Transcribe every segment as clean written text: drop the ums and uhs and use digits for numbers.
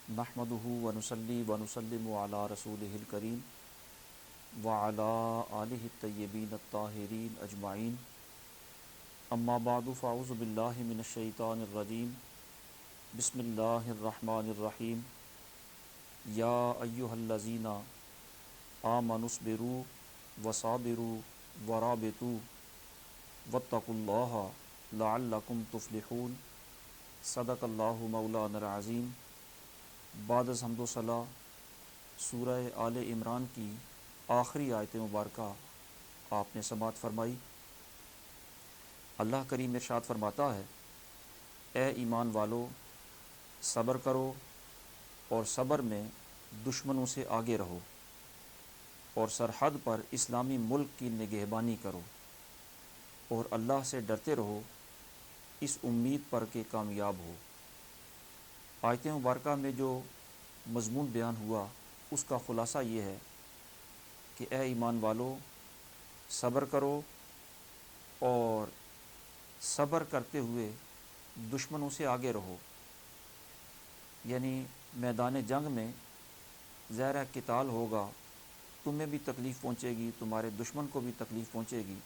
نحمدہ ونصلی ونسلم علی رسولہ الکریم وعلی آلہ الطیبین الطاہرین اجمعین اما بعد فاعوذ باللہ من الشیطان الرجیم بسم اللہ الرحمن الرحیم یا ایہا الذین آمنوا اصبروا وصابروا ورابطوا واتقوا اللہ لعلکم تفلحون صدق اللہ مولانا العظیم۔ بعد از حمد و ثنا سورہ آل عمران کی آخری آیت مبارکہ آپ نے سماعت فرمائی۔ اللہ کریم ارشاد فرماتا ہے، اے ایمان والو صبر کرو اور صبر میں دشمنوں سے آگے رہو اور سرحد پر اسلامی ملک کی نگہبانی کرو اور اللہ سے ڈرتے رہو اس امید پر کہ کامیاب ہو۔ آیت مبارکہ میں جو مضمون بیان ہوا اس کا خلاصہ یہ ہے کہ اے ایمان والو صبر کرو اور صبر کرتے ہوئے دشمنوں سے آگے رہو، یعنی میدان جنگ میں ظاہر قتال ہوگا، تمہیں بھی تکلیف پہنچے گی، تمہارے دشمن کو بھی تکلیف پہنچے گی،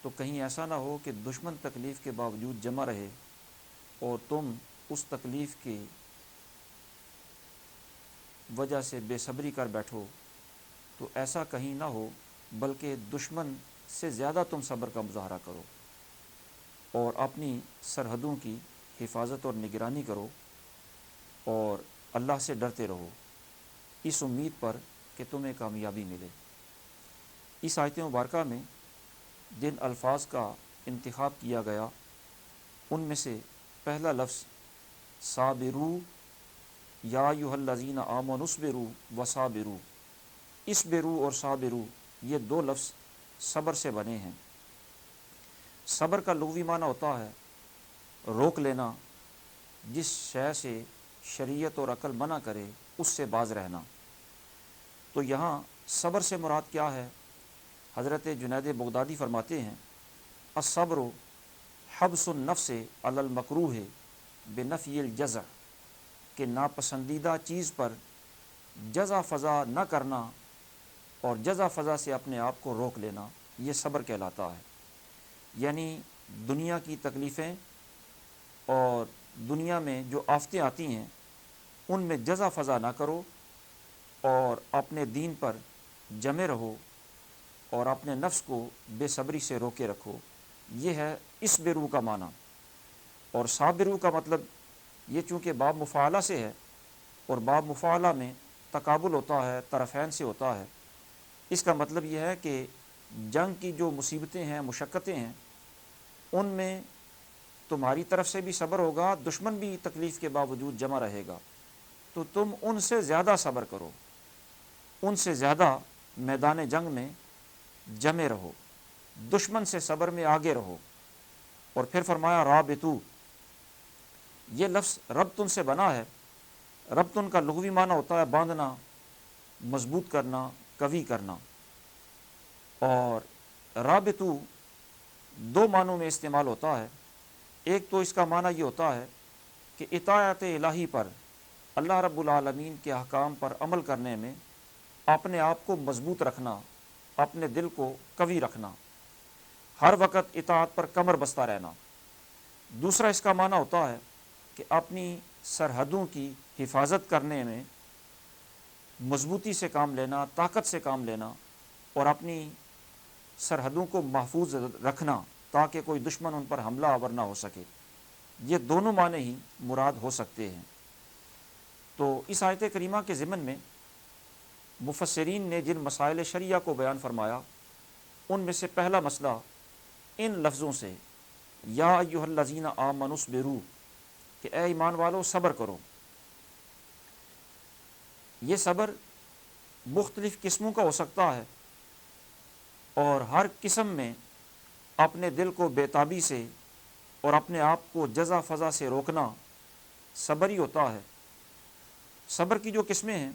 تو کہیں ایسا نہ ہو کہ دشمن تکلیف کے باوجود جمع رہے اور تم اس تکلیف کی وجہ سے بے صبری کر بیٹھو، تو ایسا کہیں نہ ہو، بلکہ دشمن سے زیادہ تم صبر کا مظاہرہ کرو اور اپنی سرحدوں کی حفاظت اور نگرانی کرو اور اللہ سے ڈرتے رہو اس امید پر کہ تمہیں کامیابی ملے۔ اس آیت مبارکہ میں جن الفاظ کا انتخاب کیا گیا ان میں سے پہلا لفظ صابرو، یا ایھا الذین آمنوا اصبروا وصابروا، اصبروا اور صابروا یہ دو لفظ صبر سے بنے ہیں۔ صبر کا لغوی معنی ہوتا ہے روک لینا، جس شے سے شریعت اور عقل منع کرے اس سے باز رہنا۔ تو یہاں صبر سے مراد کیا ہے؟ حضرت جنید بغدادی فرماتے ہیں، الصبر حبس النفس علی المکروہ بنفی الجزع، کہ ناپسندیدہ چیز پر جزا فضا نہ کرنا اور جزا فضا سے اپنے آپ کو روک لینا، یہ صبر کہلاتا ہے۔ یعنی دنیا کی تکلیفیں اور دنیا میں جو آفتیں آتی ہیں ان میں جزا فضا نہ کرو اور اپنے دین پر جمے رہو اور اپنے نفس کو بے صبری سے روکے رکھو، یہ ہے اصبروا کا معنی۔ اور صابروا کا مطلب یہ چونکہ باب مفاعلہ سے ہے اور باب مفاعلہ میں تقابل ہوتا ہے، طرفین سے ہوتا ہے، اس کا مطلب یہ ہے کہ جنگ کی جو مصیبتیں ہیں، مشقتیں ہیں، ان میں تمہاری طرف سے بھی صبر ہوگا، دشمن بھی تکلیف کے باوجود جمع رہے گا، تو تم ان سے زیادہ صبر کرو، ان سے زیادہ میدان جنگ میں جمے رہو، دشمن سے صبر میں آگے رہو۔ اور پھر فرمایا رابطو، یہ لفظ ربطن سے بنا ہے۔ ربطن کا لغوی معنی ہوتا ہے باندھنا، مضبوط کرنا، قوی کرنا۔ اور رابطو دو معنوں میں استعمال ہوتا ہے۔ ایک تو اس کا معنی یہ ہوتا ہے کہ اطاعت الہی پر، اللہ رب العالمین کے احکام پر عمل کرنے میں اپنے آپ کو مضبوط رکھنا، اپنے دل کو قوی رکھنا، ہر وقت اطاعت پر کمر بستہ رہنا۔ دوسرا اس کا معنی ہوتا ہے کہ اپنی سرحدوں کی حفاظت کرنے میں مضبوطی سے کام لینا، طاقت سے کام لینا اور اپنی سرحدوں کو محفوظ رکھنا تاکہ کوئی دشمن ان پر حملہ آور نہ ہو سکے۔ یہ دونوں معنی ہی مراد ہو سکتے ہیں۔ تو اس آیت کریمہ کے ضمن میں مفسرین نے جن مسائل شرعیہ کو بیان فرمایا ان میں سے پہلا مسئلہ ان لفظوں سے یا ایھا الذین آمنوا اصبروا، کہ اے ایمان والو صبر کرو۔ یہ صبر مختلف قسموں کا ہو سکتا ہے اور ہر قسم میں اپنے دل کو بے تابی سے اور اپنے آپ کو جزا فضا سے روکنا صبر ہی ہوتا ہے۔ صبر کی جو قسمیں ہیں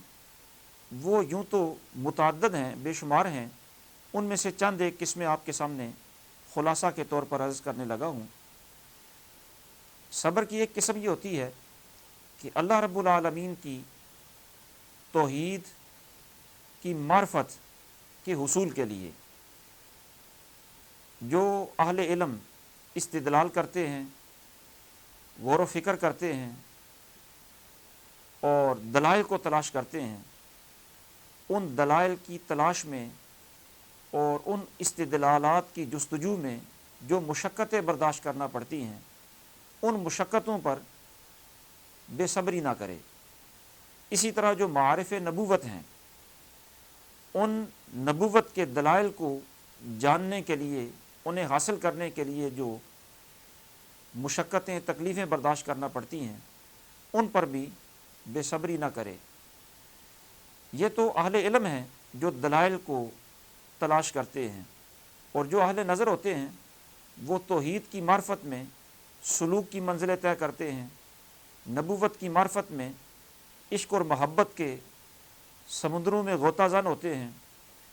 وہ یوں تو متعدد ہیں، بے شمار ہیں، ان میں سے چند ایک قسمیں آپ کے سامنے خلاصہ کے طور پر عرض کرنے لگا ہوں۔ صبر کی ایک قسم یہ ہوتی ہے کہ اللہ رب العالمین کی توحید کی معرفت کے حصول کے لیے جو اہل علم استدلال کرتے ہیں، غور و فکر کرتے ہیں اور دلائل کو تلاش کرتے ہیں، ان دلائل کی تلاش میں اور ان استدلالات کی جستجو میں جو مشقتیں برداشت کرنا پڑتی ہیں، ان مشقتوں پر بے صبری نہ کرے۔ اسی طرح جو معارف نبوت ہیں، ان نبوت کے دلائل کو جاننے کے لیے، انہیں حاصل کرنے کے لیے جو مشقتیں تکلیفیں برداشت کرنا پڑتی ہیں، ان پر بھی بے صبری نہ کرے۔ یہ تو اہل علم ہیں جو دلائل کو تلاش کرتے ہیں، اور جو اہل نظر ہوتے ہیں وہ توحید کی معرفت میں سلوک کی منزلیں طے کرتے ہیں، نبوت کی معرفت میں عشق اور محبت کے سمندروں میں غوطہ زن ہوتے ہیں،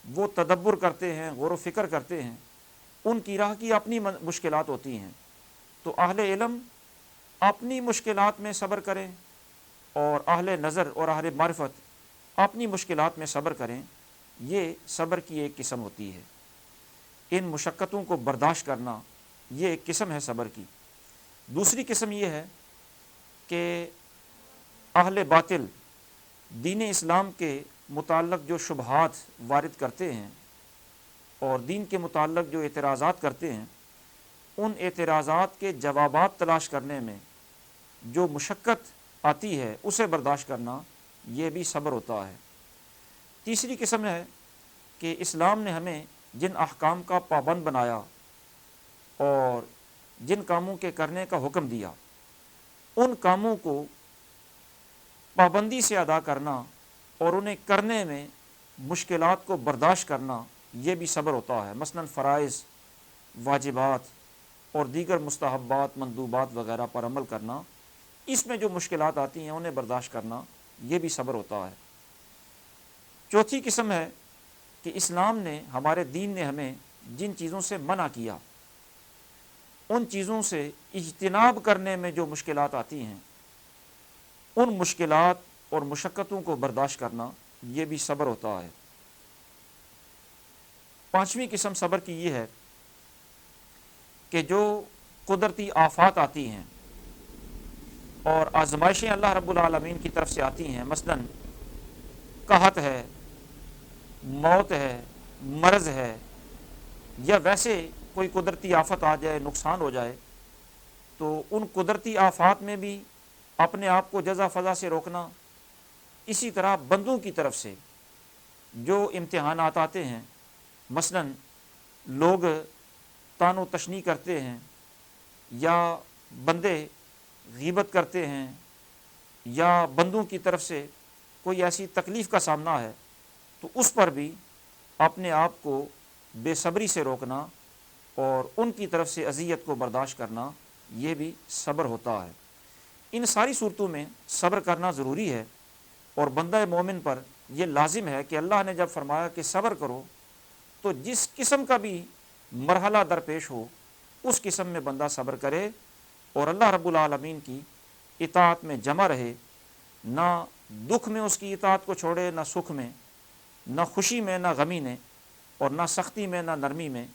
وہ تدبر کرتے ہیں، غور و فکر کرتے ہیں، ان کی راہ کی اپنی مشکلات ہوتی ہیں۔ تو اہل علم اپنی مشکلات میں صبر کریں اور اہل نظر اور اہل معرفت اپنی مشکلات میں صبر کریں۔ یہ صبر کی ایک قسم ہوتی ہے، ان مشقتوں کو برداشت کرنا یہ ایک قسم ہے صبر کی۔ دوسری قسم یہ ہے کہ اہل باطل دین اسلام کے متعلق جو شبہات وارد کرتے ہیں اور دین کے متعلق جو اعتراضات کرتے ہیں، ان اعتراضات کے جوابات تلاش کرنے میں جو مشقت آتی ہے اسے برداشت کرنا، یہ بھی صبر ہوتا ہے۔ تیسری قسم ہے کہ اسلام نے ہمیں جن احکام کا پابند بنایا اور جن کاموں کے کرنے کا حکم دیا، ان کاموں کو پابندی سے ادا کرنا اور انہیں کرنے میں مشکلات کو برداشت کرنا، یہ بھی صبر ہوتا ہے۔ مثلا فرائض، واجبات اور دیگر مستحبات، مندوبات وغیرہ پر عمل کرنا، اس میں جو مشکلات آتی ہیں انہیں برداشت کرنا، یہ بھی صبر ہوتا ہے۔ چوتھی قسم ہے کہ اسلام نے، ہمارے دین نے ہمیں جن چیزوں سے منع کیا، ان چیزوں سے اجتناب کرنے میں جو مشکلات آتی ہیں، ان مشکلات اور مشقتوں کو برداشت کرنا، یہ بھی صبر ہوتا ہے۔ پانچویں قسم صبر کی یہ ہے کہ جو قدرتی آفات آتی ہیں اور آزمائشیں اللہ رب العالمین کی طرف سے آتی ہیں، مثلا قحط ہے، موت ہے، مرض ہے، یا ویسے کوئی قدرتی آفت آ جائے، نقصان ہو جائے، تو ان قدرتی آفات میں بھی اپنے آپ کو جزا فضا سے روکنا۔ اسی طرح بندوں کی طرف سے جو امتحانات آتے ہیں، مثلا لوگ طعن و تشنیع کرتے ہیں، یا بندے غیبت کرتے ہیں، یا بندوں کی طرف سے کوئی ایسی تکلیف کا سامنا ہے، تو اس پر بھی اپنے آپ کو بے صبری سے روکنا اور ان کی طرف سے اذیت کو برداشت کرنا، یہ بھی صبر ہوتا ہے۔ ان ساری صورتوں میں صبر کرنا ضروری ہے، اور بندہ مومن پر یہ لازم ہے کہ اللہ نے جب فرمایا کہ صبر کرو، تو جس قسم کا بھی مرحلہ درپیش ہو اس قسم میں بندہ صبر کرے اور اللہ رب العالمین کی اطاعت میں جمع رہے، نہ دکھ میں اس کی اطاعت کو چھوڑے، نہ سکھ میں، نہ خوشی میں، نہ غمی میں، اور نہ سختی میں، نہ نرمی میں،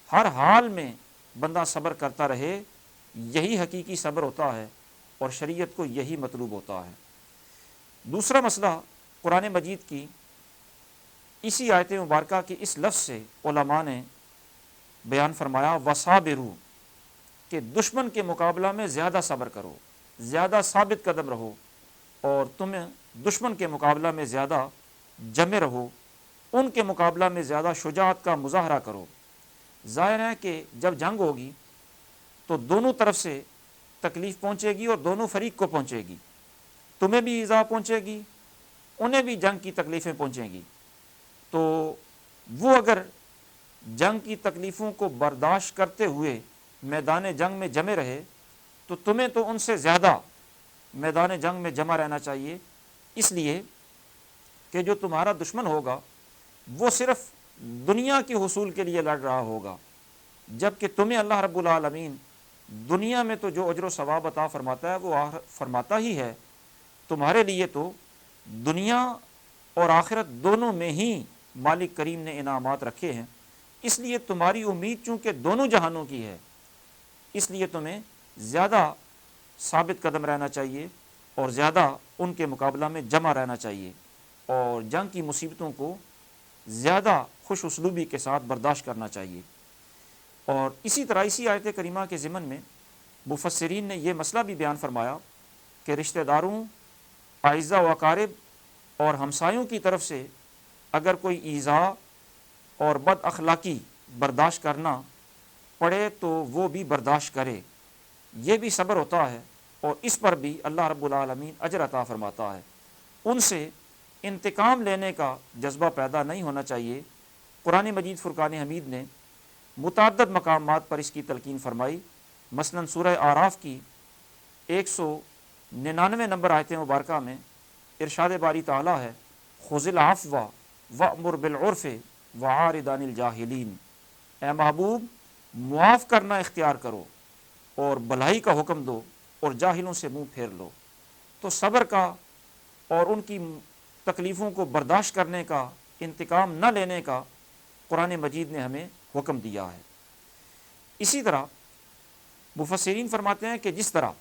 ہر حال میں بندہ صبر کرتا رہے۔ یہی حقیقی صبر ہوتا ہے اور شریعت کو یہی مطلوب ہوتا ہے۔ دوسرا مسئلہ قرآن مجید کی اسی آیت مبارکہ کے اس لفظ سے علماء نے بیان فرمایا، وَصَابِرُوا، کہ دشمن کے مقابلہ میں زیادہ صبر کرو، زیادہ ثابت قدم رہو، اور تم دشمن کے مقابلہ میں زیادہ جمے رہو، ان کے مقابلہ میں زیادہ شجاعت کا مظاہرہ کرو۔ ظاہر ہے کہ جب جنگ ہوگی تو دونوں طرف سے تکلیف پہنچے گی اور دونوں فریق کو پہنچے گی، تمہیں بھی ایذا پہنچے گی، انہیں بھی جنگ کی تکلیفیں پہنچیں گی۔ تو وہ اگر جنگ کی تکلیفوں کو برداشت کرتے ہوئے میدان جنگ میں جمے رہے، تو تمہیں تو ان سے زیادہ میدان جنگ میں جمع رہنا چاہیے، اس لیے کہ جو تمہارا دشمن ہوگا وہ صرف دنیا کے حصول کے لیے لڑ رہا ہوگا، جبکہ تمہیں اللہ رب العالمین دنیا میں تو جو اجر و ثواب عطا فرماتا ہے وہ فرماتا ہی ہے، تمہارے لیے تو دنیا اور آخرت دونوں میں ہی مالک کریم نے انعامات رکھے ہیں، اس لیے تمہاری امید چونکہ دونوں جہانوں کی ہے، اس لیے تمہیں زیادہ ثابت قدم رہنا چاہیے اور زیادہ ان کے مقابلہ میں جمع رہنا چاہیے، اور جنگ کی مصیبتوں کو زیادہ خوش اسلوبی کے ساتھ برداشت کرنا چاہیے۔ اور اسی طرح اسی آیت کریمہ کے ضمن میں مفسرین نے یہ مسئلہ بھی بیان فرمایا کہ رشتہ داروں، اعزاء و اقارب اور ہمسایوں کی طرف سے اگر کوئی ایذاء اور بد اخلاقی برداشت کرنا پڑے تو وہ بھی برداشت کرے، یہ بھی صبر ہوتا ہے، اور اس پر بھی اللہ رب العالمین اجر عطا فرماتا ہے۔ ان سے انتقام لینے کا جذبہ پیدا نہیں ہونا چاہیے۔ قرآن مجید فرقان حمید نے متعدد مقامات پر اس کی تلقین فرمائی، مثلا سورہ اعراف کی 199 نمبر آیت مبارکہ میں ارشاد باری تعالیٰ ہے، خذ العفو وامر بالعرف وعارض عن الجاہلین، اے محبوب معاف کرنا اختیار کرو اور بھلائی کا حکم دو اور جاہلوں سے منہ پھیر لو۔ تو صبر کا اور ان کی تکلیفوں کو برداشت کرنے کا، انتقام نہ لینے کا قرآن مجید نے ہمیں حکم دیا ہے۔ اسی طرح مفسرین فرماتے ہیں کہ جس طرح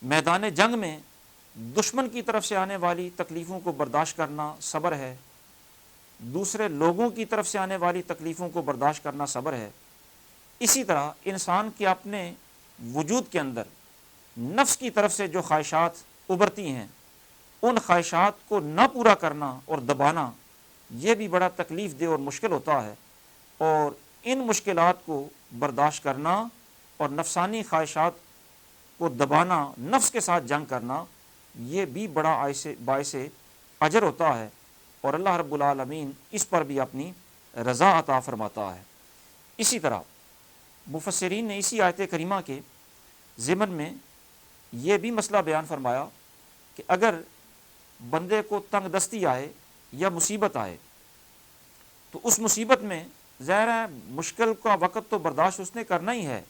میدان جنگ میں دشمن کی طرف سے آنے والی تکلیفوں کو برداشت کرنا صبر ہے، دوسرے لوگوں کی طرف سے آنے والی تکلیفوں کو برداشت کرنا صبر ہے، اسی طرح انسان کے اپنے وجود کے اندر نفس کی طرف سے جو خواہشات ابھرتی ہیں، ان خواہشات کو نہ پورا کرنا اور دبانا یہ بھی بڑا تکلیف دہ اور مشکل ہوتا ہے، اور ان مشکلات کو برداشت کرنا اور نفسانی خواہشات کو دبانا، نفس کے ساتھ جنگ کرنا، یہ بھی بڑا باعث اجر ہوتا ہے، اور اللہ رب العالمین اس پر بھی اپنی رضا عطا فرماتا ہے۔ اسی طرح مفسرین نے اسی آیت کریمہ کے ضمن میں یہ بھی مسئلہ بیان فرمایا کہ اگر بندے کو تنگ دستی آئے یا مصیبت آئے تو اس مصیبت میں ظاہر ہے مشکل کا وقت تو برداشت اس نے کرنا ہی ہے،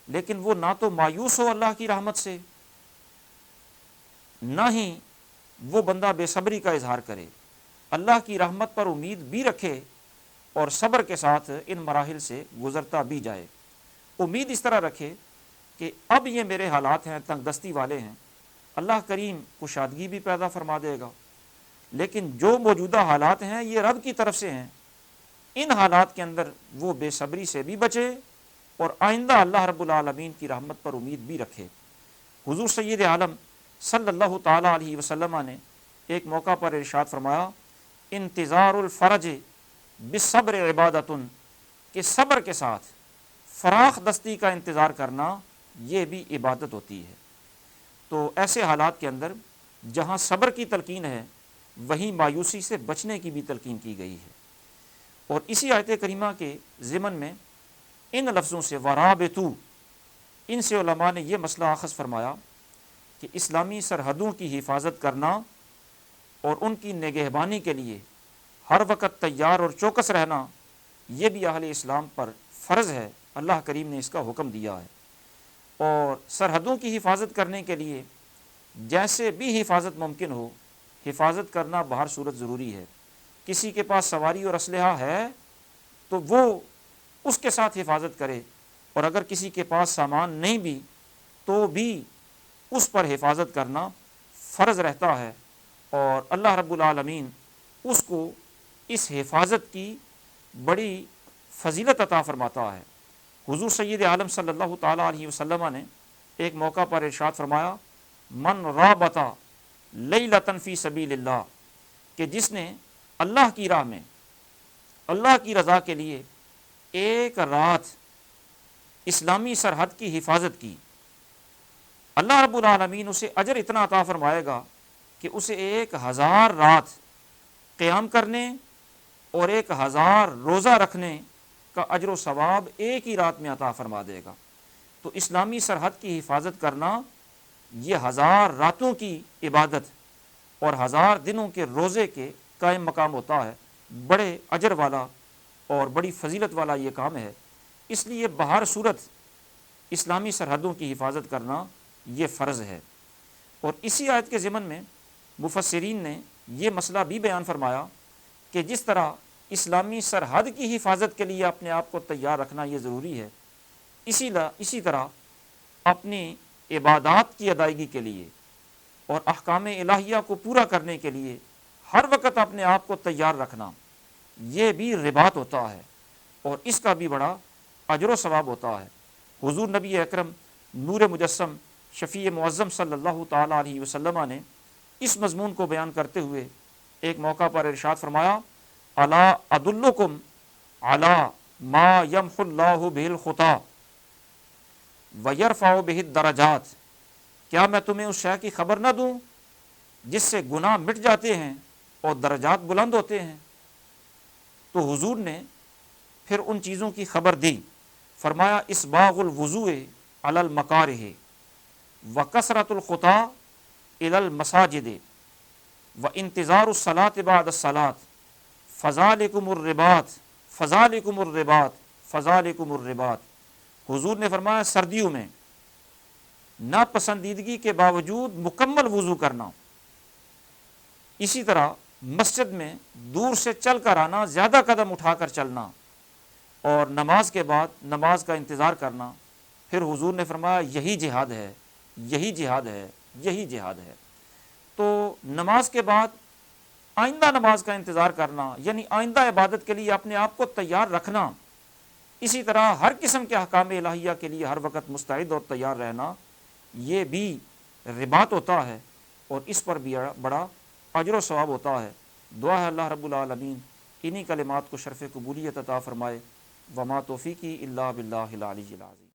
لیکن وہ نہ تو مایوس ہو اللہ کی رحمت سے، نہ ہی وہ بندہ بے صبری کا اظہار کرے، اللہ کی رحمت پر امید بھی رکھے اور صبر کے ساتھ ان مراحل سے گزرتا بھی جائے۔ امید اس طرح رکھے کہ اب یہ میرے حالات ہیں، تنگ دستی والے ہیں، اللہ کریم کشادگی بھی پیدا فرما دے گا، لیکن جو موجودہ حالات ہیں یہ رب کی طرف سے ہیں، ان حالات کے اندر وہ بے صبری سے بھی بچے اور آئندہ اللہ رب العالمین کی رحمت پر امید بھی رکھے۔ حضور سید عالم صلی اللہ تعالیٰ علیہ وسلم نے ایک موقع پر ارشاد فرمایا، انتظار الفرج بالصبر عبادت، کہ صبر کے ساتھ فراخ دستی کا انتظار کرنا یہ بھی عبادت ہوتی ہے۔ تو ایسے حالات کے اندر جہاں صبر کی تلقین ہے وہیں مایوسی سے بچنے کی بھی تلقین کی گئی ہے۔ اور اسی آیت کریمہ کے ضمن میں ان لفظوں سے ورابطو، ان سے علماء نے یہ مسئلہ اخذ فرمایا کہ اسلامی سرحدوں کی حفاظت کرنا اور ان کی نگہبانی کے لیے ہر وقت تیار اور چوکس رہنا یہ بھی اہل اسلام پر فرض ہے، اللہ کریم نے اس کا حکم دیا ہے۔ اور سرحدوں کی حفاظت کرنے کے لیے جیسے بھی حفاظت ممکن ہو، حفاظت کرنا بہر صورت ضروری ہے۔ کسی کے پاس سواری اور اسلحہ ہے تو وہ اس کے ساتھ حفاظت کرے، اور اگر کسی کے پاس سامان نہیں بھی تو بھی اس پر حفاظت کرنا فرض رہتا ہے، اور اللہ رب العالمین اس کو اس حفاظت کی بڑی فضیلت عطا فرماتا ہے۔ حضور سید عالم صلی اللہ تعالیٰ علیہ وسلم نے ایک موقع پر ارشاد فرمایا، من رابط لیلۃ فی سبیل اللہ، کہ جس نے اللہ کی راہ میں اللہ کی رضا کے لیے ایک رات اسلامی سرحد کی حفاظت کی، اللہ رب العالمین اسے اجر اتنا عطا فرمائے گا کہ اسے 1000 رات قیام کرنے اور 1000 روزہ رکھنے کا اجر و ثواب ایک ہی رات میں عطا فرما دے گا۔ تو اسلامی سرحد کی حفاظت کرنا یہ 1000 راتوں کی عبادت اور 1000 دنوں کے روزے کے قائم مقام ہوتا ہے، بڑے اجر والا اور بڑی فضیلت والا یہ کام ہے۔ اس لیے بہر صورت اسلامی سرحدوں کی حفاظت کرنا یہ فرض ہے۔ اور اسی آیت کے ضمن میں مفسرین نے یہ مسئلہ بھی بیان فرمایا کہ جس طرح اسلامی سرحد کی حفاظت کے لیے اپنے آپ کو تیار رکھنا یہ ضروری ہے، اسی طرح اپنی عبادات کی ادائیگی کے لیے اور احکام الہیہ کو پورا کرنے کے لیے ہر وقت اپنے آپ کو تیار رکھنا یہ بھی رباط ہوتا ہے، اور اس کا بھی بڑا اجر و ثواب ہوتا ہے۔ حضور نبی اکرم نور مجسم شفیع معظم صلی اللہ تعالیٰ علیہ وسلم نے اس مضمون کو بیان کرتے ہوئے ایک موقع پر ارشاد فرمایا، الا ادلکم علی ما یمحو اللہ بہ الخطا ویرفع بہ الدرجات، کیا میں تمہیں اس شے کی خبر نہ دوں جس سے گناہ مٹ جاتے ہیں اور درجات بلند ہوتے ہیں؟ تو حضور نے پھر ان چیزوں کی خبر دی، فرمایا اسباغ الوضوء علی المکارہ وکثرۃ الخطا الی المساجد وانتظار الصلاۃ بعد الصلاۃ فذالکم الرباط فذالکم الرباط فذالکم الرباط۔ حضور نے فرمایا سردیوں میں ناپسندیدگی کے باوجود مکمل وضو کرنا، اسی طرح مسجد میں دور سے چل کر آنا، زیادہ قدم اٹھا کر چلنا، اور نماز کے بعد نماز کا انتظار کرنا، پھر حضور نے فرمایا یہی جہاد ہے، یہی جہاد ہے، یہی جہاد ہے۔ تو نماز کے بعد آئندہ نماز کا انتظار کرنا، یعنی آئندہ عبادت کے لیے اپنے آپ کو تیار رکھنا، اسی طرح ہر قسم کے احکام الہیہ کے لیے ہر وقت مستعد اور تیار رہنا، یہ بھی رباط ہوتا ہے، اور اس پر بھی بڑا اجر و ثواب ہوتا ہے۔ دعا ہے اللہ رب العالمین انہی کلمات کو شرف قبولیت عطا فرمائے۔ وما توفیقی الا باللہ العلی العظیم۔